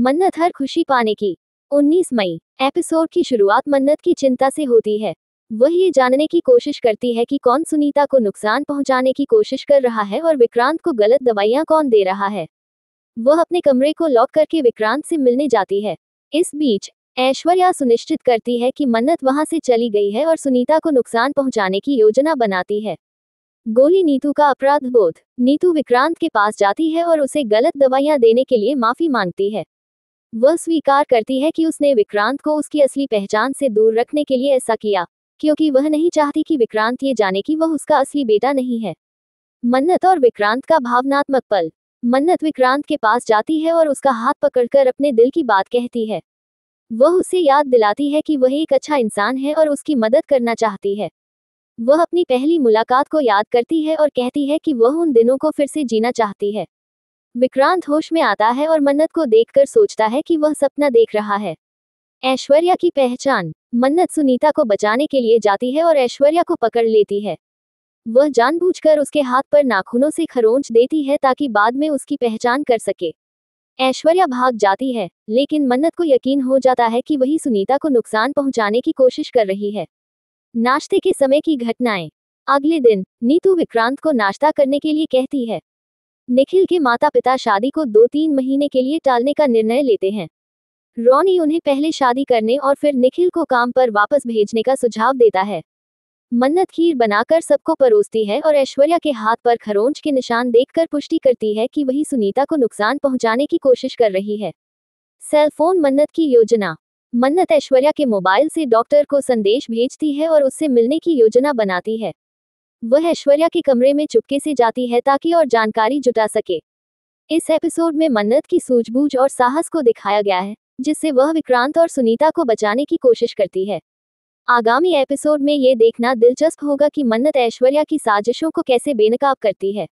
मन्नत हर खुशी पाने की। 19 मई। एपिसोड की शुरुआत मन्नत की चिंता से होती है। वह ये जानने की कोशिश करती है कि कौन सुनीता को नुकसान पहुंचाने की कोशिश कर रहा है और विक्रांत को गलत दवाइयां कौन दे रहा है। वह अपने कमरे को लॉक करके विक्रांत से मिलने जाती है। इस बीच ऐश्वर्या सुनिश्चित करती है कि मन्नत वहां से चली गई है और सुनीता को नुकसान पहुंचाने की योजना बनाती है। गोली नीतू का अपराध बोध। नीतू विक्रांत के पास जाती है और उसे गलत दवाइयां देने के लिए माफी मांगती है। वह स्वीकार करती है कि उसने विक्रांत को उसकी असली पहचान से दूर रखने के लिए ऐसा किया, क्योंकि वह नहीं चाहती कि विक्रांत ये जाने कि वह उसका असली बेटा नहीं है। मन्नत और विक्रांत का भावनात्मक पल। मन्नत विक्रांत के पास जाती है और उसका हाथ पकड़कर अपने दिल की बात कहती है। वह उसे याद दिलाती है कि वह एक अच्छा इंसान है और उसकी मदद करना चाहती है। वह अपनी पहली मुलाकात को याद करती है और कहती है कि वह उन दिनों को फिर से जीना चाहती है। विक्रांत होश में आता है और मन्नत को देखकर सोचता है कि वह सपना देख रहा है। ऐश्वर्या की पहचान। मन्नत सुनीता को बचाने के लिए जाती है और ऐश्वर्या को पकड़ लेती है। वह जानबूझकर उसके हाथ पर नाखूनों से खरोंच देती है ताकि बाद में उसकी पहचान कर सके। ऐश्वर्या भाग जाती है, लेकिन मन्नत को यकीन हो जाता है कि वही सुनीता को नुकसान पहुंचाने की कोशिश कर रही है। नाश्ते के समय की घटनाएं। अगले दिन नीतू विक्रांत को नाश्ता करने के लिए कहती है। निखिल के माता पिता शादी को 2-3 महीने के लिए टालने का निर्णय लेते हैं। रॉनी उन्हें पहले शादी करने और फिर निखिल को काम पर वापस भेजने का सुझाव देता है। मन्नत खीर बनाकर सबको परोसती है और ऐश्वर्या के हाथ पर खरोंच के निशान देखकर पुष्टि करती है कि वही सुनीता को नुकसान पहुंचाने की कोशिश कर रही है। सेलफोन मन्नत की योजना। मन्नत ऐश्वर्या के मोबाइल से डॉक्टर को संदेश भेजती है और उससे मिलने की योजना बनाती है। वह ऐश्वर्या के कमरे में चुपके से जाती है ताकि और जानकारी जुटा सके। इस एपिसोड में मन्नत की सूझबूझ और साहस को दिखाया गया है, जिससे वह विक्रांत और सुनीता को बचाने की कोशिश करती है। आगामी एपिसोड में ये देखना दिलचस्प होगा कि मन्नत ऐश्वर्या की साजिशों को कैसे बेनकाब करती है।